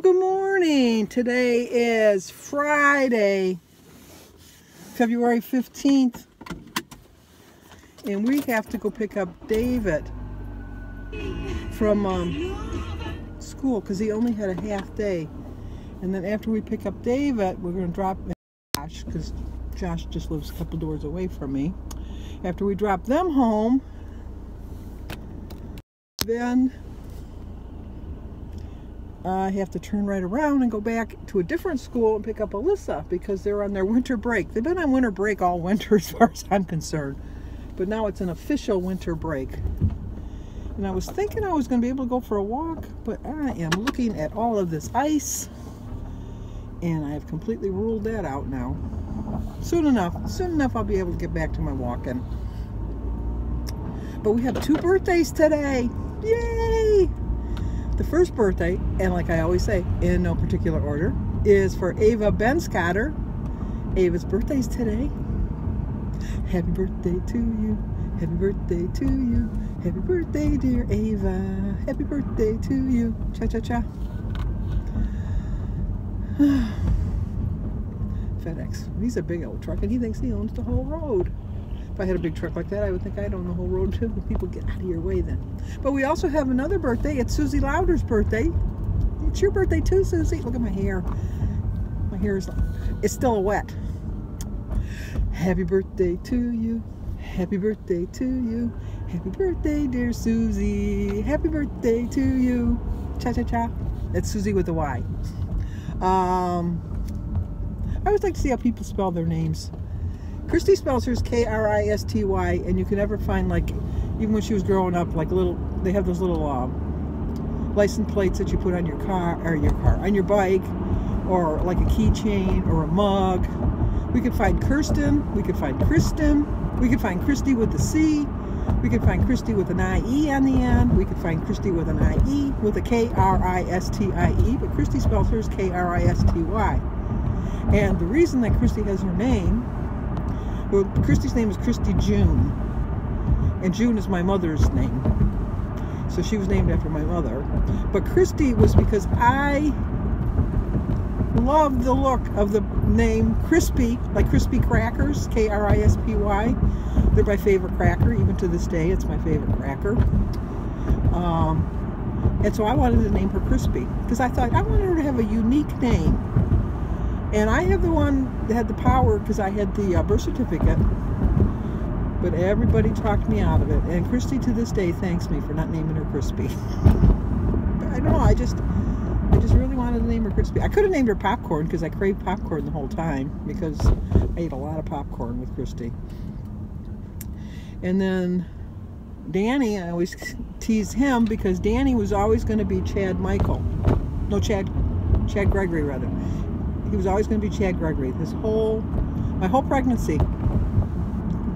Well, good morning. Today is Friday, February 15th, and we have to go pick up David from school because he only had a half day. And then after we pick up David, we're going to drop Josh, because Josh just lives a couple doors away from me. After we drop them home, then I have to turn right around and go back to a different school and pick up Alyssa because they're on their winter break. They've been on winter break all winter as far as I'm concerned. But now it's an official winter break. And I was thinking I was going to be able to go for a walk, but I am looking at all of this ice and I have completely ruled that out now. Soon enough I'll be able to get back to my walking. But we have 2 birthdays today. Yay! The first birthday, and like I always say, in no particular order, is for Ava Benscotter. Ava's birthday's today. Happy birthday to you. Happy birthday to you. Happy birthday, dear Ava. Happy birthday to you. Cha-cha-cha. FedEx. He's a big old truck, and he thinks he owns the whole road. If I had a big truck like that, I would think I'd own the whole road too. People get out of your way then. But we also have another birthday. It's Susie Lauder's birthday. It's your birthday too, Susie. Look at my hair. My hair is, it's still wet. Happy birthday to you. Happy birthday to you. Happy birthday, dear Susie. Happy birthday to you. Cha-cha-cha. That's Susie with a Y. I always like to see how people spell their names. Christy spells hers K-R-I-S-T-Y, and you can never find, like, even when she was growing up, like they have those little license plates that you put on your car, on your bike, or like a keychain or a mug. We could find Kirsten, we could find Kristen, we could find Christy with a C, we could find Christy with an I-E on the end, we could find Christy with an I-E, with a K-R-I-S-T-I-E, but Christy spells hers K-R-I-S-T-Y. And the reason that Christy has her name, well, Christy's name is Christy June, and June is my mother's name, so she was named after my mother. But Christy was because I love the look of the name Crispy, like crispy crackers, K-R-I-S-P-Y. They're my favorite cracker, even to this day. It's my favorite cracker. And so I wanted to name her Crispy because I thought I wanted her to have a unique name. And I have the one that had the power because I had the birth certificate, but everybody talked me out of it. And Christy to this day thanks me for not naming her Crispy. I don't know, I just really wanted to name her Crispy. I could have named her Popcorn because I craved popcorn the whole time because I ate a lot of popcorn with Christy. And then Danny, I always tease him because Danny was always going to be Chad Gregory rather. He was always going to be Chad Gregory. My whole pregnancy,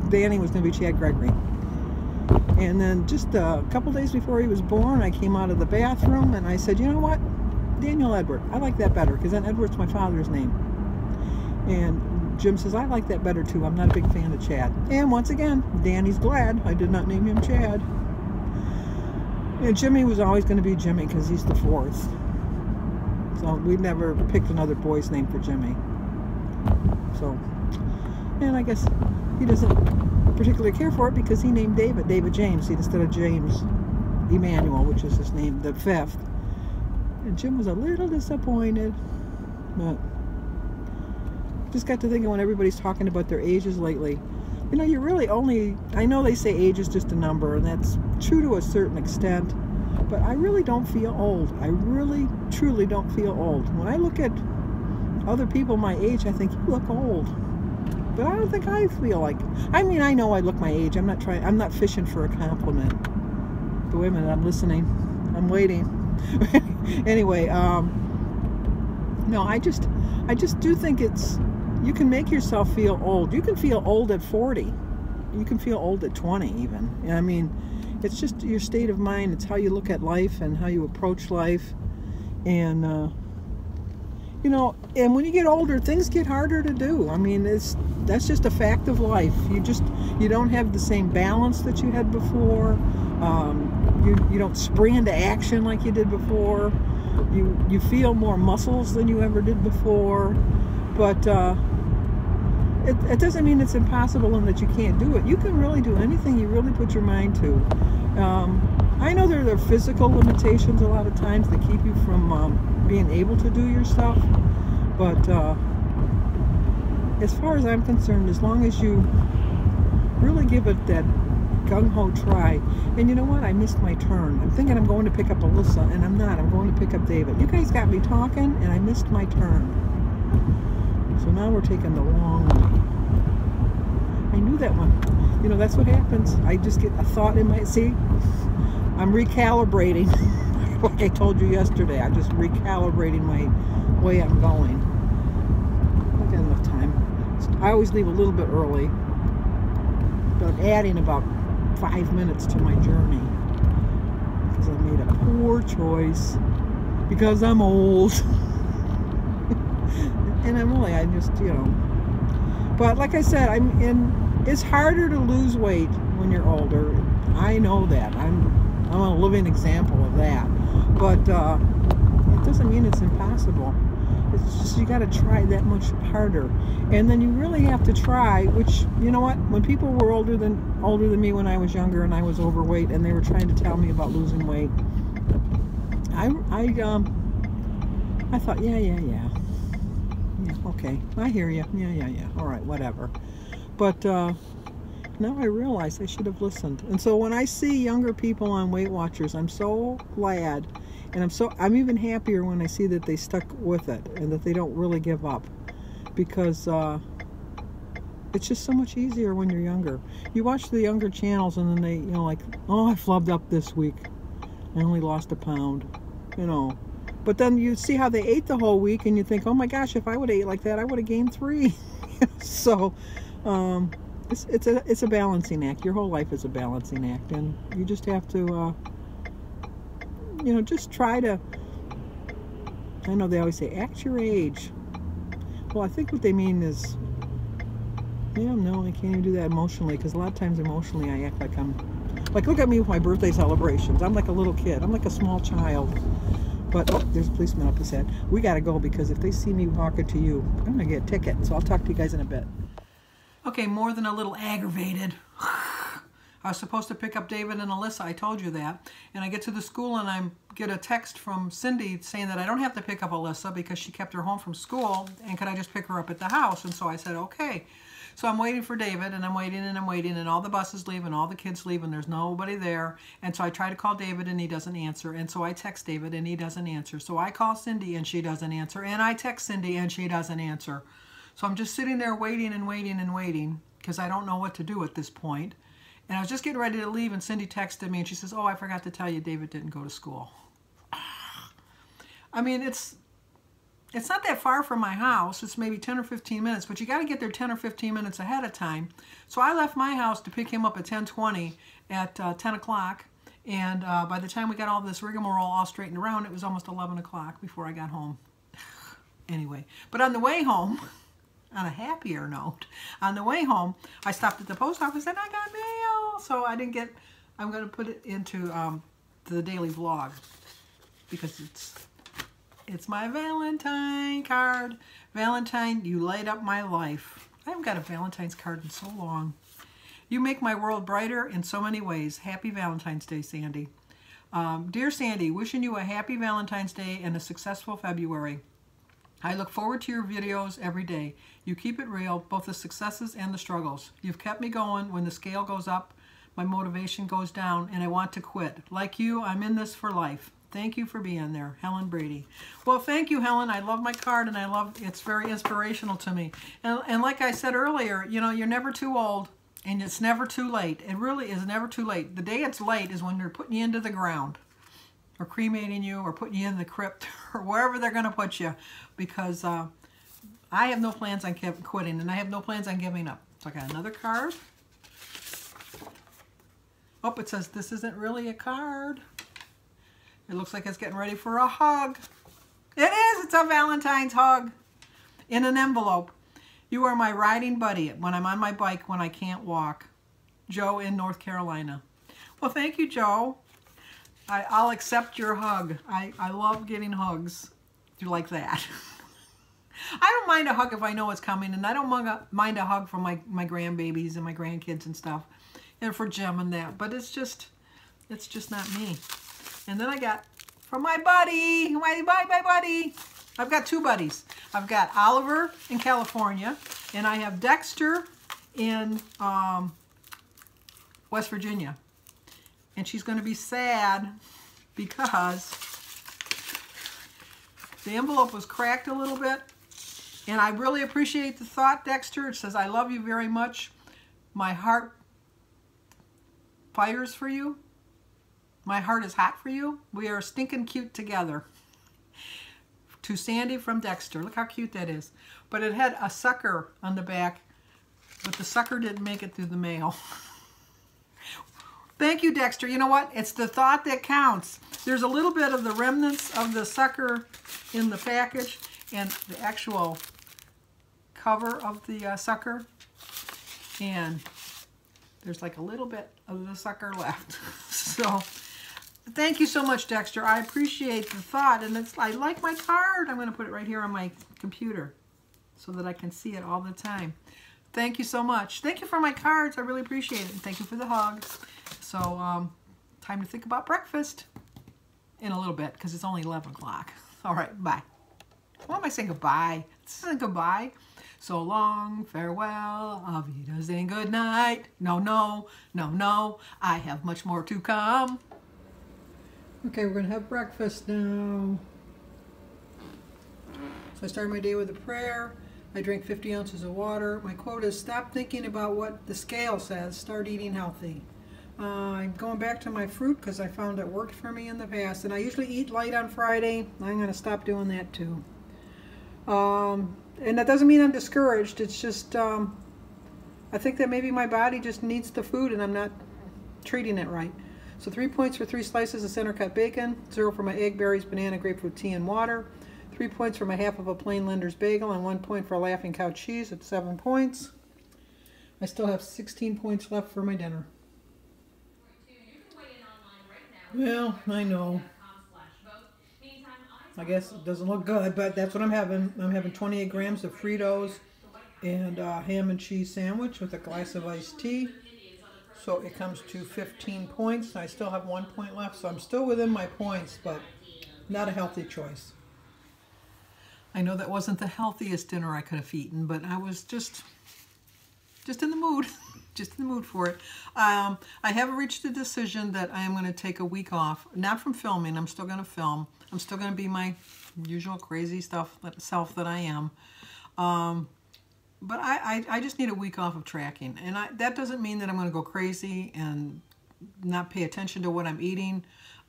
Danny was going to be Chad Gregory. And then just a couple days before he was born, I came out of the bathroom and I said, you know what? Daniel Edward. I like that better because then Edward's my father's name. And Jim says, I like that better too. I'm not a big fan of Chad. And once again, Danny's glad I did not name him Chad. And Jimmy was always going to be Jimmy because he's the 4th. So we never picked another boy's name for Jimmy. So, and I guess he doesn't particularly care for it because he named David James instead of James Emmanuel, which is his name, the 5th. And Jim was a little disappointed, but just got to thinking when everybody's talking about their ages lately, you know, you really only, I know they say age is just a number, and that's true to a certain extent. But I really don't feel old. I really, truly don't feel old. When I look at other people my age, I think, you look old. But I don't think I feel like, I mean, I know I look my age. I'm not fishing for a compliment. But wait a minute, I'm listening. I'm waiting. Anyway, no, I just do think you can make yourself feel old. You can feel old at 40. You can feel old at 20 even. I mean, it's just your state of mind. It's how you look at life and how you approach life. And, you know, and when you get older, things get harder to do. I mean, that's just a fact of life. You don't have the same balance that you had before. You don't spring into action like you did before. You feel more muscles than you ever did before, but it doesn't mean it's impossible and that you can't do it. You can really do anything you really put your mind to. I know there are physical limitations a lot of times that keep you from being able to do your stuff, but as far as I'm concerned, as long as you really give it that gung-ho try. And you know what? I missed my turn. I'm thinking I'm going to pick up Alyssa, and I'm not. I'm going to pick up David. You guys got me talking, and I missed my turn. So now we're taking the long way. I knew that one. You know, that's what happens. I just get a thought in my... See? I'm recalibrating. Like I told you yesterday, I'm just recalibrating my way I'm going. I've got enough time. I always leave a little bit early, but I'm adding about 5 minutes to my journey because I made a poor choice because I'm old. And I just, you know. But like I said, it's harder to lose weight when you're older. I know that. I'm a living example of that. But it doesn't mean it's impossible. It's just you got to try that much harder, and then you really have to try. Which, you know what? When people were older than me when I was younger and I was overweight, and they were trying to tell me about losing weight, I thought, yeah, okay, I hear you, yeah, all right, whatever. But now I realize I should have listened. And so when I see younger people on Weight Watchers, I'm so glad. And I'm even happier when I see that they stuck with it and that they don't really give up, because it's just so much easier when you're younger. You watch the younger channels and then they, you know, like, oh, I flubbed up this week. I only lost a pound, you know. But then you see how they ate the whole week and you think, oh my gosh, if I would have ate like that, I would have gained 3. So it's a balancing act. Your whole life is a balancing act, and you just have to you know, just try to, I know they always say, act your age. Well, I think what they mean is, yeah, no, I can't even do that emotionally, because a lot of times emotionally I act like like, look at me with my birthday celebrations. I'm like a little kid. I'm like a small child. But, oh, there's a policeman up his head. We got to go, because if they see me walking to you, I'm going to get a ticket. So I'll talk to you guys in a bit. Okay, more than a little aggravated. I was supposed to pick up David and Alyssa. I told you that. And I get to the school and I get a text from Cindy saying that I don't have to pick up Alyssa because she kept her home from school, and could I just pick her up at the house? And so I said, okay. So I'm waiting for David, and I'm waiting, and all the buses leave and all the kids leave and there's nobody there. And so I try to call David and he doesn't answer. And so I text David and he doesn't answer. So I call Cindy and she doesn't answer. And I text Cindy and she doesn't answer. So I'm just sitting there waiting and waiting and waiting, because I don't know what to do at this point. And I was just getting ready to leave, and Cindy texted me, and she says, oh, I forgot to tell you David didn't go to school. I mean, it's not that far from my house. It's maybe 10 or 15 minutes, but you got to get there 10 or 15 minutes ahead of time. So I left my house to pick him up at 10:20 at 10 o'clock. And by the time we got all this rigmarole all straightened around, it was almost 11 o'clock before I got home. Anyway, but on the way home, on a happier note, on the way home, I stopped at the post office and I got mail. So I didn't get, I'm going to put it into the daily vlog, because it's my Valentine card. Valentine, you light up my life. I haven't got a Valentine's card in so long. You make my world brighter in so many ways. Happy Valentine's Day, Sandy. Dear Sandy, wishing you a happy Valentine's Day and a successful February. I look forward to your videos every day. You keep it real, both the successes and the struggles. You've kept me going when the scale goes up, my motivation goes down, and I want to quit. Like you, I'm in this for life. Thank you for being there. Helen Brady. Well, thank you, Helen. I love my card, and it's very inspirational to me. And like I said earlier, you know, you're never too old, and it's never too late. It really is never too late. The day it's late is when they're putting you into the ground, or cremating you, or putting you in the crypt, or wherever they're going to put you, because I have no plans on quitting, and I have no plans on giving up. So I got another card. Oh, it says this isn't really a card. It looks like it's getting ready for a hug. It is! It's a Valentine's hug in an envelope. You are my riding buddy when I'm on my bike when I can't walk. Joe in North Carolina. Well, thank you, Joe. I'll accept your hug. I love getting hugs like that. I don't mind a hug if I know it's coming, and I don't mind a hug from my grandbabies and my grandkids and stuff, and for Jim and that. But it's just not me. And then I got from my buddy, my buddy. I've got two buddies. I've got Oliver in California, and I have Dexter in West Virginia. And she's going to be sad because the envelope was cracked a little bit. And I really appreciate the thought, Dexter. It says, I love you very much. My heart fires for you. My heart is hot for you. We are stinking cute together. To Sandy from Dexter. Look how cute that is. But it had a sucker on the back, but the sucker didn't make it through the mail. Thank you, Dexter. You know what? It's the thought that counts. There's a little bit of the remnants of the sucker in the package and the actual cover of the sucker. And there's like a little bit of the sucker left. So thank you so much, Dexter. I appreciate the thought. And I like my card. I'm going to put it right here on my computer so that I can see it all the time. Thank you so much. Thank you for my cards. I really appreciate it. And thank you for the hugs. So, time to think about breakfast in a little bit because it's only 11 o'clock. All right, bye. Why am I saying goodbye? This isn't goodbye. So long, farewell, auf Wiedersehen, good night. No, no, no, no. I have much more to come. Okay, we're going to have breakfast now. So I started my day with a prayer. I drank 50 ounces of water. My quote is, stop thinking about what the scale says. Start eating healthy. I'm going back to my fruit because I found it worked for me in the past. And I usually eat light on Friday. I'm going to stop doing that too. And that doesn't mean I'm discouraged. It's just, I think that maybe my body just needs the food and I'm not treating it right. So 3 points for 3 slices of center cut bacon, 0 for my egg, berries, banana, grapefruit tea, and water. 3 points for my half of a plain Linder's bagel, and 1 point for a Laughing Cow cheese at 7 points. I still have 16 points left for my dinner. Well, I know. I guess it doesn't look good, but that's what I'm having. I'm having 28 grams of Fritos and a ham and cheese sandwich with a glass of iced tea. So it comes to 15 points. I still have 1 point left, so I'm still within my points, but not a healthy choice. I know that wasn't the healthiest dinner I could have eaten, but I was just in the mood. Just in the mood for it. I have reached a decision that I am going to take a week off. Not from filming. I'm still going to film. I'm still going to be my usual crazy self that I am. But I just need a week off of tracking. And that doesn't mean that I'm going to go crazy and not pay attention to what I'm eating.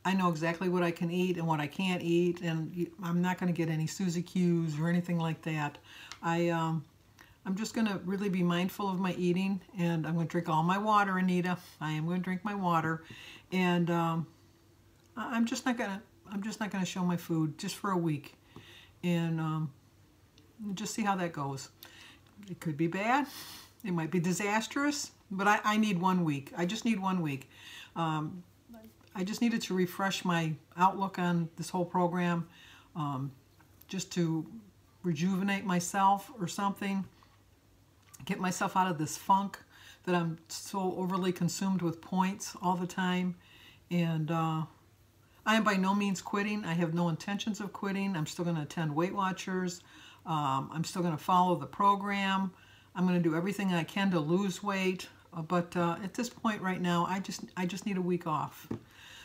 I know exactly what I can eat and what I can't eat. And I'm not going to get any Suzy Q's or anything like that. I'm just going to really be mindful of my eating, and I'm going to drink all my water, Anita. I am going to drink my water, and I'm just not going to show my food just for a week, and just see how that goes. It could be bad. It might be disastrous, but I need 1 week. I just need 1 week. I just needed to refresh my outlook on this whole program, just to rejuvenate myself or something. Get myself out of this funk that I'm so overly consumed with points all the time. And I am by no means quitting. I have no intentions of quitting. I'm still going to attend Weight Watchers. I'm still going to follow the program. I'm going to do everything I can to lose weight. But at this point right now, I just need a week off.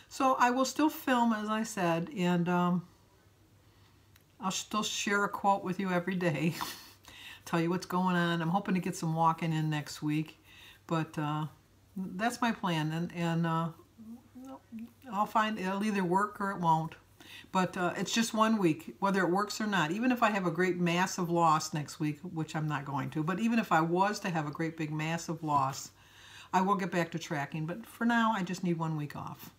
So I will still film, as I said, and I'll still share a quote with you every day. Tell you what's going on. I'm hoping to get some walking in next week, but that's my plan, and I'll find it'll either work or it won't. But it's just 1 week, whether it works or not. Even if I have a great massive loss next week, which I'm not going to, but even if I was to have a great big massive loss, I will get back to tracking. But for now, I just need 1 week off.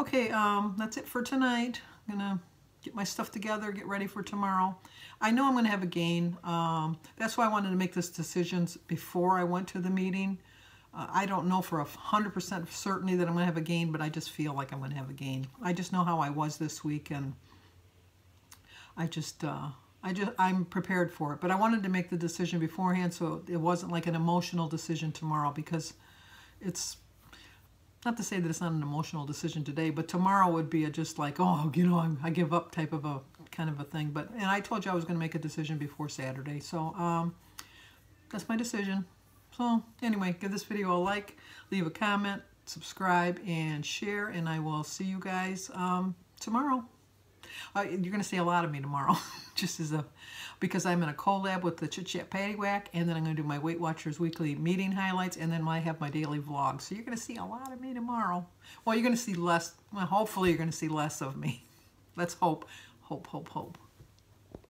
Okay, that's it for tonight. I'm gonna get my stuff together, get ready for tomorrow. I know I'm going to have a gain. That's why I wanted to make this decisions before I went to the meeting. I don't know for 100% certainty that I'm going to have a gain, but I just feel like I'm going to have a gain. I just know how I was this week, and I'm prepared for it. But I wanted to make the decision beforehand, so it wasn't like an emotional decision tomorrow, because it's not to say that it's not an emotional decision today, but tomorrow would be just like, oh, you know, I give up type of a kind of a thing. But and I told you I was going to make a decision before Saturday, so that's my decision. So anyway, give this video a like, leave a comment, subscribe, and share, and I will see you guys tomorrow. You're going to see a lot of me tomorrow, just as because I'm in a collab with the Chit Chat Patty Whack, and then I'm going to do my Weight Watchers weekly meeting highlights, and then I have my daily vlog. So you're going to see a lot of me tomorrow. Well, you're going to see less. Well, hopefully you're going to see less of me. Let's hope. Hope, hope, hope.